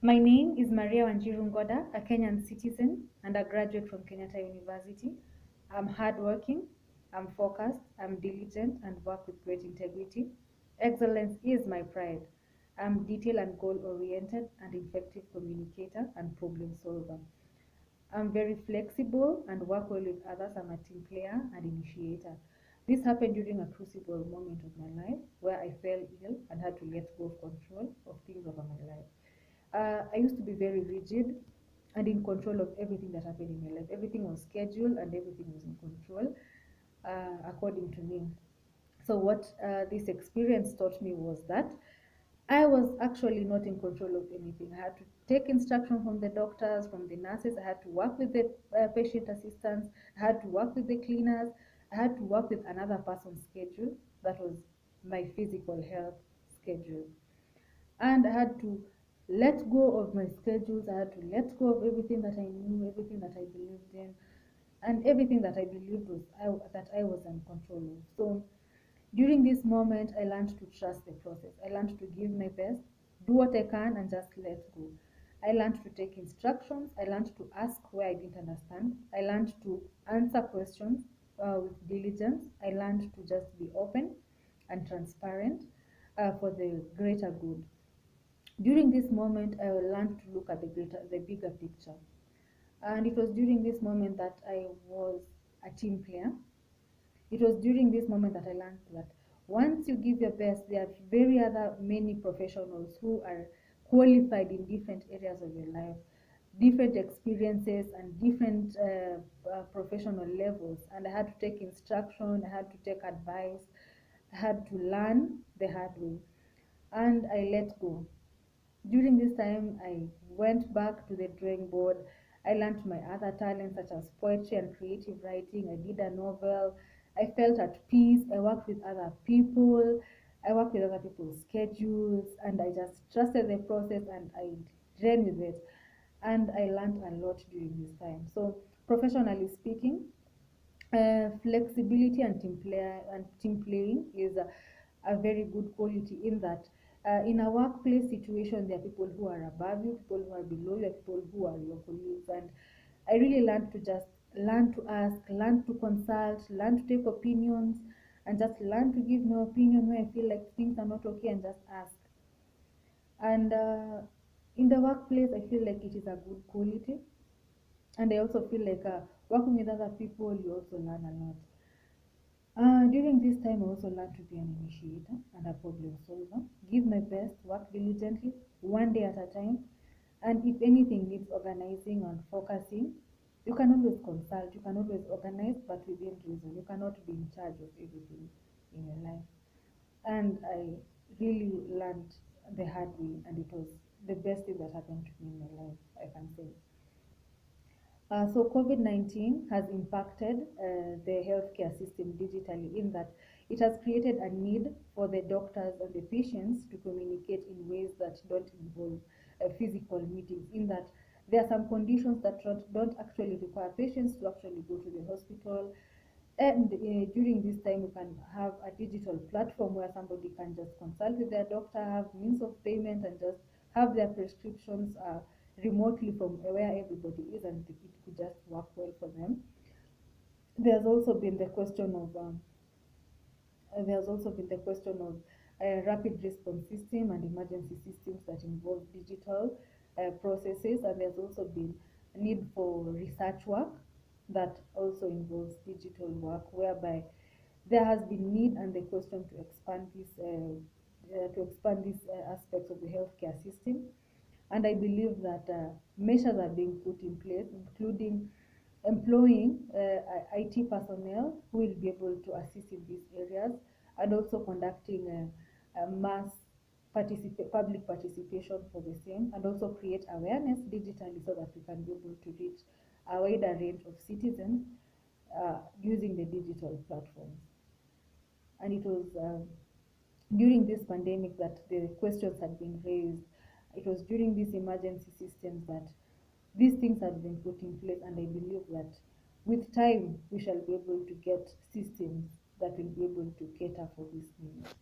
My name is Maria Wanjiru Ngoda, a Kenyan citizen and a graduate from Kenyatta University. I'm hardworking, I'm focused, I'm diligent, and work with great integrity. Excellence is my pride. I'm detail and goal oriented and effective communicator and problem solver. I'm very flexible and work well with others. I'm a team player and initiator. This happened during a crucible moment of my life where I fell ill and had to let go of control of things over my life. I used to be very rigid and in control of everything that happened in my life. Everything was scheduled and everything was in control according to me. So, what this experience taught me was that I was actually not in control of anything. I had to take instruction from the doctors, from the nurses. I had to work with the patient assistants. I had to work with the cleaners. I had to work with another person's schedule. That was my physical health schedule. And I had to let go of my schedules. I had to let go of everything that I knew, everything that I believed in, and everything that I believed that I was in control of. So during this moment, I learned to trust the process. I learned to give my best, do what I can, and just let go. I learned to take instructions. I learned to ask where I didn't understand. I learned to answer questions with diligence. I learned to just be open and transparent for the greater good. During this moment, I learned to look at the bigger picture. And it was during this moment that I was a team player. It was during this moment that I learned that once you give your best, there are very other many professionals who are qualified in different areas of your life, different experiences and different professional levels. And I had to take instruction, I had to take advice, I had to learn the hard way, and I let go. During this time, I went back to the drawing board. I learned my other talents such as poetry and creative writing. I did a novel. I felt at peace. I worked with other people. I worked with other people's schedules, and I just trusted the process and I ran with it. And I learned a lot during this time. So, professionally speaking, flexibility and team playing is a very good quality in that in a workplace situation there are people who are above you, people who are below you, people who are your colleagues, and I really learned to just learn to ask, learn to consult, learn to take opinions, and just learn to give my opinion when I feel like things are not okay and just ask. And in the workplace I feel like it is a good quality, and I also feel like working with other people you also learn a lot. During this time, I also learned to be an initiator and a problem solver. Give my best, work diligently, one day at a time. And if anything needs organizing and focusing, you can always consult, you can always organize, but within reason. You cannot be in charge of everything in your life. And I really learned the hard way, and it was the best thing that happened to me in my life, I can say. So COVID-19 has impacted the healthcare system digitally in that it has created a need for the doctors and the patients to communicate in ways that don't involve physical meetings, in that there are some conditions that don't actually require patients to actually go to the hospital. And during this time, you can have a digital platform where somebody can just consult with their doctor, have means of payment, and just have their prescriptions remotely from where everybody is, and it could just work well for them. There's also been the question of there's also been the question of rapid response system and emergency systems that involve digital processes, and there's also been a need for research work that also involves digital work, whereby there has been need and the question to expand these aspects of the healthcare system. And I believe that measures are being put in place, including employing IT personnel who will be able to assist in these areas, and also conducting a mass public participation for the same, and also create awareness digitally so that we can be able to reach a wider range of citizens using the digital platforms. And it was during this pandemic that the questions had been raised. It was during these emergency systems that these things had been put in place, and I believe that with time we shall be able to get systems that will be able to cater for these needs.